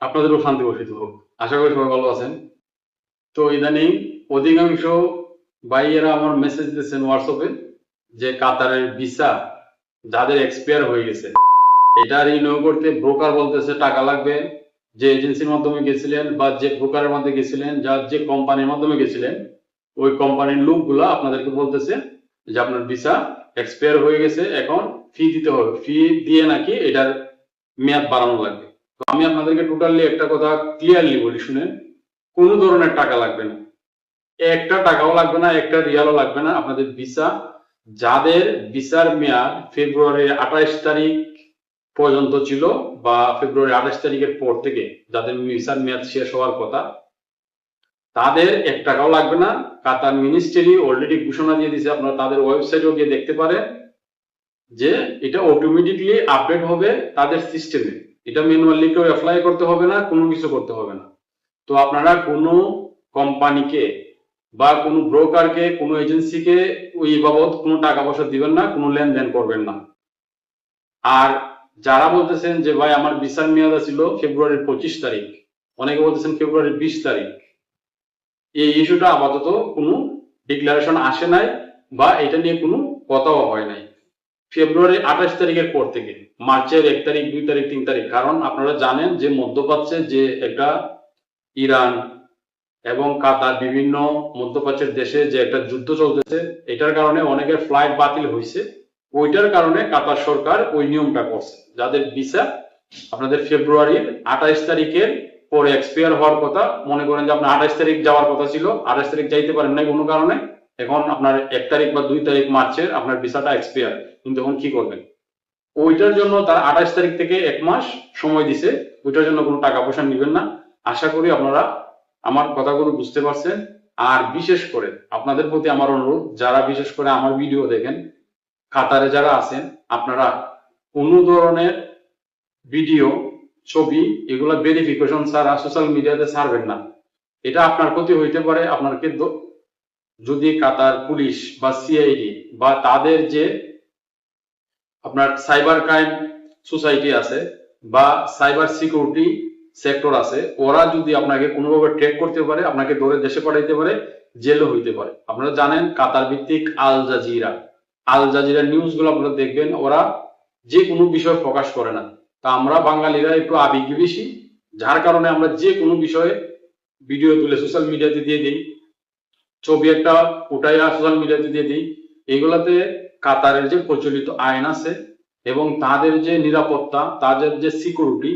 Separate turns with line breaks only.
আপনাদেরও শান্তি বর্ষিত হোক। আশা করি সবাই ভালো আছেন। তো ইদানিং অধিকাংশ ভাইয়েরা আমার মেসেজ দিচ্ছেন হোয়াটসঅ্যাপে যে কাতারের ভিসা যাদের এক্সপায়ার হয়ে গেছে এটা রিনিউ করতে ব্রোকার বলতেছে টাকা লাগবে। যে এজেন্সির মাধ্যমে গেছিলেন বা যে ব্রোকারের মধ্যে গেছিলেন, যার যে কোম্পানির মাধ্যমে গেছিলেন, ওই কোম্পানির লোকগুলো আপনাদেরকে বলতেছে যে আপনার ভিসা এক্সপায়ার হয়ে গেছে, এখন ফি দিতে হবে, ফি দিয়ে নাকি এটার মেয়াদ বাড়ানো লাগবে। তো আমি আপনাদেরকে টোটালি একটা কথা ক্লিয়ারলি বলি, শুনেন, কোনো ধরনের টাকা লাগবে না, একটা টাকাও লাগবে না, একটা রিয়ালও লাগবে না। আপনাদের ভিসা, যাদের ভিসার মেয়াদ ফেব্রুয়ারি 28 তারিখ পর্যন্ত ছিল বা ফেব্রুয়ারি 28 তারিখের পর থেকে যাদের ভিসার মেয়াদ শেষ হওয়ার কথা, তাদের 1 টাকাও লাগবে না। কাতার মিনিস্ট্রি অলরেডি ঘোষণা দিয়ে দিয়েছে, আপনারা তাদের ওয়েবসাইটেও গিয়ে দেখতে পারেন যে এটা অটোমেটিকলি আপডেট হবে তাদের সিস্টেমে। এটা ম্যানুয়ালি কেউ অ্যাপ্লাই করতে হবে না, কোনো কিছু করতে হবে না। তো আপনারা কোনো কোম্পানিকে বা কোনো ব্রোকারকে, কোনো এজেন্সিকে ওই বাবদ কোনো টাকা পয়সা দিবেন না, কোনো লেনদেন করবেন না। আর যারা বলতেছেন যে ভাই আমার ভিসার মেয়াদ ছিল ফেব্রুয়ারির 25 তারিখ, অনেকে বলতেছেন ফেব্রুয়ারির 20 তারিখ, এই ইস্যুটা আপাতত কোনো ডিক্লারেশন আসে নাই বা এটা নিয়ে কোনো কথাও হয় নাই। ফেব্রুয়ারি 28 তারিখের পর থেকে মার্চের 1 তারিখ, 2 তারিখ, 3 তারিখ, কারণ আপনারা জানেন যে মধ্যপ্রাচ্যে যে একটা ইরান এবং কাতার, বিভিন্ন মধ্যপ্রাচ্যের দেশে যে একটা যুদ্ধ চলতেছে, এটার কারণে অনেকের ফ্লাইট বাতিল হয়েছে। ওইটার কারণে কাতার সরকার ওই নিয়মটা করছে, যাদের ভিসা আপনাদের ফেব্রুয়ারির 28 তারিখের পরে এক্সপায়ার হওয়ার কথা, মনে করেন যে আপনার 28 তারিখ যাওয়ার কথা ছিল, 28 তারিখ যাইতে পারেন নাই কোনো কারণে, এখন আপনার 1 তারিখ বা 2 তারিখ মার্চের আপনার ভিসাটা এক্সপায়ার, কিন্তু এখন কি করবেন? ওইটার জন্য তার 28 তারিখ থেকে 1 মাস সময় দিছে, ওইটার জন্য কোনো টাকা পয়সা নিবেন না। আশা করি আপনারা আমার কথাগুলো বুঝতে পারছেন। আর বিশেষ করে আপনাদের প্রতি আমার অনুরোধ, যারা বিশেষ করে আমার ভিডিও দেখেন, কাতারে যারা আছেন, আপনারা কোনো ধরনের ভিডিও, ছবি, এগুলা ভেরিফিকেশন ছাড়া সোশ্যাল মিডিয়াতে ছাড়বেন না। এটা আপনার ক্ষতি হইতে পারে। আপনাকে যদি কাতার পুলিশ বা সিআইডি বা তাদের যে আপনার সাইবার ক্রাইম সোসাইটি আছে বা সাইবার সিকিউরিটি সেক্টর আছে, ওরা যদি আপনাকে কোনোভাবে ট্র্যাক করতে পারে, আপনাকে ধরে দেশে পাঠাইতে পারে, জেলও হইতে পারে। আপনারা জানেন কাতার ভিত্তিক আল জাজিরা নিউজগুলো আপনারা দেখবেন, ওরা যে কোনো বিষয় প্রকাশ করে না। তা আমরা বাঙালিরা একটু আবেগী বেশি, যার কারণে আমরা যে কোনো বিষয়ে ভিডিও তুলে সোশ্যাল মিডিয়াতে দিয়ে দিই, ছবি একটা উঠাইয়া সোশ্যাল মিডিয়াতে দিয়ে দিই। এইগুলাতে কাতারের যে প্রচলিত আইন আছে এবং তাদের যে নিরাপত্তা, তাদের যে সিকিউরিটি,